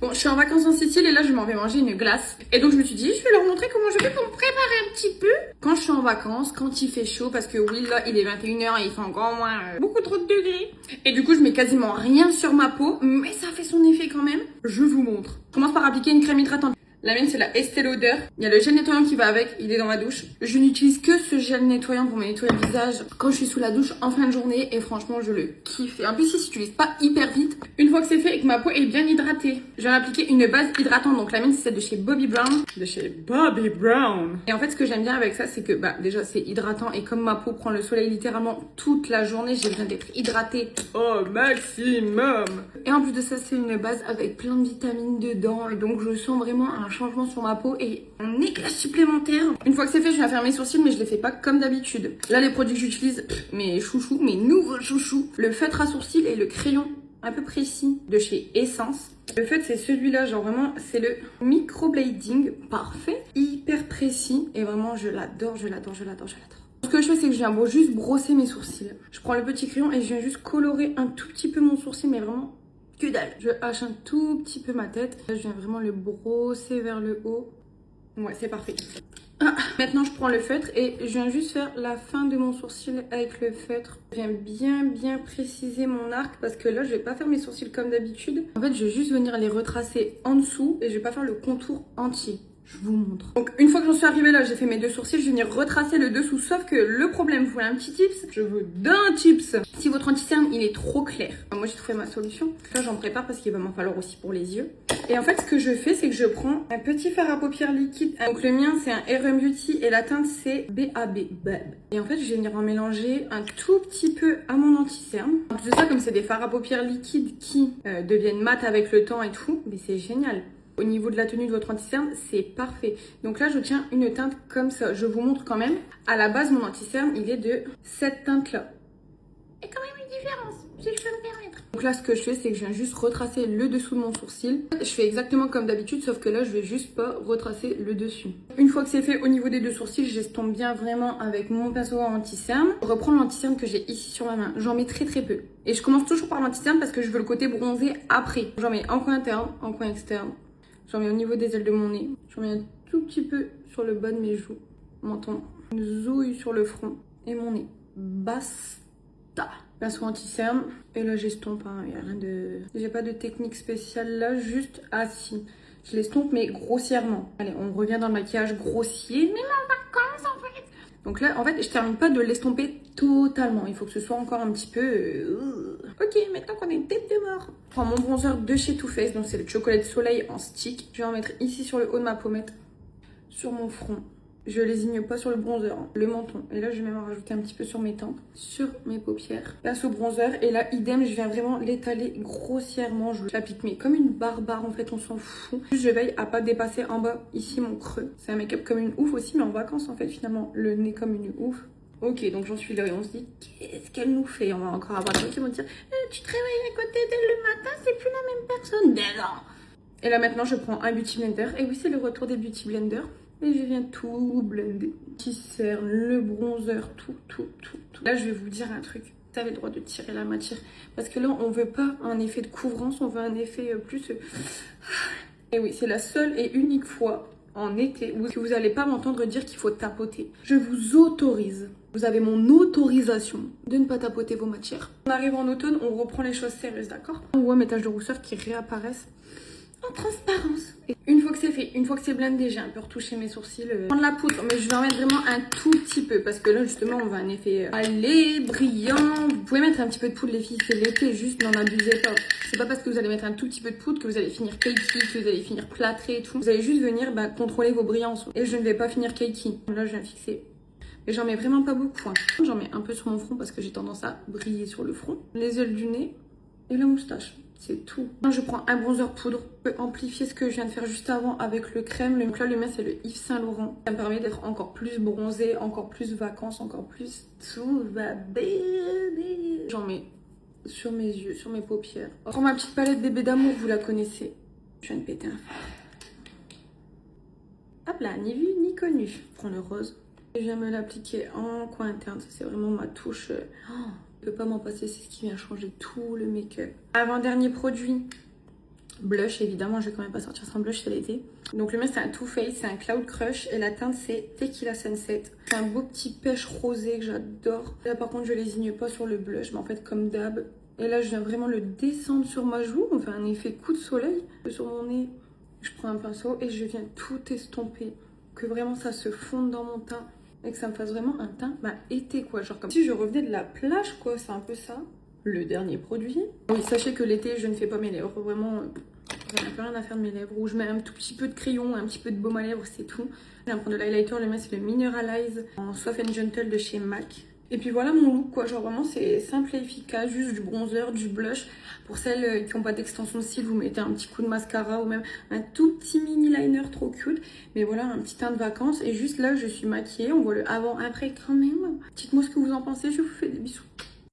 Bon, je suis en vacances en Sicile et là je m'en vais manger une glace. Et donc je me suis dit, je vais leur montrer comment je fais pour me préparer un petit peu quand je suis en vacances, quand il fait chaud, parce que oui, là il est 21h et il fait encore moins beaucoup trop de degrés. Et du coup je mets quasiment rien sur ma peau, mais ça fait son effet quand même. Je vous montre. Je commence par appliquer une crème hydratante. La mienne c'est la Estée Lauder. Il y a le gel nettoyant qui va avec, il est dans ma douche. Je n'utilise que ce gel nettoyant pour me nettoyer le visage quand je suis sous la douche en fin de journée et franchement je le kiffe. Et en plus il s'utilise pas hyper vite. Une fois que c'est fait et que ma peau est bien hydratée, je vais appliquer une base hydratante. Donc la mienne c'est celle de chez Bobbi Brown. Et en fait ce que j'aime bien avec ça c'est que déjà c'est hydratant et comme ma peau prend le soleil littéralement toute la journée, j'ai besoin d'être hydratée au maximum. Et en plus de ça c'est une base avec plein de vitamines dedans et donc je sens vraiment un changement sur ma peau et un éclat supplémentaire. Une fois que c'est fait, je viens faire mes sourcils, mais je les fais pas comme d'habitude. Là, les produits que j'utilise, mes chouchous, mes nouveaux chouchous, le feutre à sourcils et le crayon un peu précis de chez Essence. Le feutre, c'est celui-là, genre vraiment, c'est le microblading parfait, hyper précis et vraiment, je l'adore. Ce que je fais, c'est que je viens juste brosser mes sourcils. Je prends le petit crayon et je viens juste colorer un tout petit peu mon sourcil, mais vraiment que dalle. Je hache un tout petit peu ma tête. Là, je viens vraiment le brosser vers le haut. Ouais, c'est parfait. Maintenant, je prends le feutre et je viens juste faire la fin de mon sourcil avec le feutre. Je viens bien préciser mon arc parce que là, je vais pas faire mes sourcils comme d'habitude. En fait, je vais juste venir les retracer en dessous et je vais pas faire le contour entier. Je vous montre. Donc une fois que j'en suis arrivée là, j'ai fait mes deux sourcils, je vais venir retracer le dessous. Sauf que le problème, vous voulez un petit tips? Je vous donne un tips. Si votre anti-cerne il est trop clair, moi j'ai trouvé ma solution. Là j'en prépare parce qu'il va m'en falloir aussi pour les yeux. Et en fait ce que je fais c'est que je prends un petit fard à paupières liquide. Donc le mien c'est un RM Beauty et la teinte c'est BAB. Et en fait je vais venir en mélanger un tout petit peu à mon anti-cerne. En plus de ça, comme c'est des fards à paupières liquides qui deviennent mat avec le temps et tout, mais c'est génial. Au niveau de la tenue de votre anti-cerne, c'est parfait. Donc là, je tiens une teinte comme ça. Je vous montre quand même. À la base, mon anti-cerne, il est de cette teinte-là. Il y a quand même une différence, si je peux me permettre. Donc là, ce que je fais, c'est que je viens juste retracer le dessous de mon sourcil. Je fais exactement comme d'habitude, sauf que là, je vais juste pas retracer le dessus. Une fois que c'est fait au niveau des deux sourcils, j'estompe bien vraiment avec mon pinceau anti-cerne. Je reprends l'anti-cerne que j'ai ici sur ma main. J'en mets très peu. Et je commence toujours par l'anti-cerne parce que je veux le côté bronzé après. J'en mets en coin interne, en coin externe. J'en mets au niveau des ailes de mon nez. J'en mets un tout petit peu sur le bas de mes joues. Menton. Une zouille sur le front. Et mon nez. Basta. Pinceau anti-cerne. Et là j'estompe. Il n'y a rien de... J'ai pas de technique spéciale là. Juste assis. Je l'estompe mais grossièrement. Allez, on revient dans le maquillage grossier. Mais en vacances en fait. Donc là, en fait, je termine pas de l'estomper totalement. Il faut que ce soit encore un petit peu... Ok, maintenant qu'on a une tête de mort. Je prends mon bronzer de chez Too Faced. Donc c'est le Chocolat Soleil en stick. Je vais en mettre ici sur le haut de ma pommette. Sur mon front. Je lésigne pas sur le bronzer, le menton. Et là, je vais même en rajouter un petit peu sur mes tempes. Sur mes paupières. Passe au bronzer. Et là, idem, je viens vraiment l'étaler grossièrement. Je l'applique, mais comme une barbare, en fait, on s'en fout. Je veille à pas dépasser en bas, ici, mon creux. C'est un make-up comme une ouf aussi, mais en vacances, en fait, finalement. Le nez comme une ouf. Ok, donc j'en suis là et on se dit, qu'est-ce qu'elle nous fait? On va encore avoir des gens qui vont dire, tu te réveilles à côté d'elle le matin, c'est plus la même personne. Mais non. Et là, maintenant, je prends un Beauty Blender. Et oui, c'est le retour des Beauty Blender. Et je viens tout blender. Petit cerne, le bronzer, tout. Là, je vais vous dire un truc. Vous avez le droit de tirer la matière. Parce que là, on veut pas un effet de couvrance, on veut un effet plus... Et oui, c'est la seule et unique fois en été où vous n'allez pas m'entendre dire qu'il faut tapoter. Je vous autorise. Vous avez mon autorisation de ne pas tapoter vos matières. On arrive en automne, on reprend les choses sérieuses, d'accord? On voit mes taches de rousseur qui réapparaissent en transparence. Et une fois que c'est fait, une fois que c'est blendé, j'ai un peu retouché mes sourcils. Prendre la poudre, mais je vais en mettre vraiment un tout petit peu parce que là justement on va un effet allé, brillant. Vous pouvez mettre un petit peu de poudre les filles, c'est l'été, juste n'en abusez pas. C'est pas parce que vous allez mettre un tout petit peu de poudre que vous allez finir cakey, que vous allez finir plâtré et tout. Vous allez juste venir contrôler vos brillances. Et je ne vais pas finir cakey. Là je viens fixer. Et j'en mets vraiment pas beaucoup. J'en mets un peu sur mon front parce que j'ai tendance à briller sur le front. Les ailes du nez et la moustache. C'est tout. Je prends un bronzer poudre. Je peux amplifier ce que je viens de faire juste avant avec le crème. Donc là, le mien, c'est le Yves Saint Laurent. Ça me permet d'être encore plus bronzée, encore plus vacances, encore plus tout va bien. J'en mets sur mes yeux, sur mes paupières. Je prends ma petite palette bébé d'amour, vous la connaissez. Je viens de péter un fard. Hop là, ni vu ni connu. Je prends le rose. Je viens me l'appliquer en coin interne. Ça, c'est vraiment ma touche... Je peux pas m'en passer, c'est ce qui vient changer tout le make-up. Avant-dernier produit, Blush, évidemment, je vais quand même pas sortir sans blush, c'est l'été. Donc le mien c'est un Too Faced, c'est un Cloud Crush et la teinte c'est Tequila Sunset. C'est un beau petit pêche rosé que j'adore. Là par contre je lésigne pas sur le blush, mais en fait comme d'hab. Et là je viens vraiment le descendre sur ma joue, on fait un effet coup de soleil. Sur mon nez, je prends un pinceau et je viens tout estomper. Que vraiment ça se fonde dans mon teint et que ça me fasse vraiment un teint été quoi. Genre comme si je revenais de la plage quoi, c'est un peu ça. Le dernier produit. Oui, sachez que l'été, je ne fais pas mes lèvres. Vraiment, j'en ai plus rien à faire de mes lèvres. Ou je mets un tout petit peu de crayon, un petit peu de baume à lèvres, c'est tout. Je vais prendre de l'highlighter. Le mien, c'est le Mineralize en Soft and Gentle de chez MAC. Et puis voilà mon look, quoi. Genre vraiment, c'est simple et efficace. Juste du bronzer, du blush. Pour celles qui n'ont pas d'extension de cils, vous mettez un petit coup de mascara ou même un tout petit mini liner trop cute. Mais voilà, un petit teint de vacances. Et juste là, je suis maquillée. On voit le avant-après quand même. Dites-moi ce que vous en pensez. Je vous fais des bisous.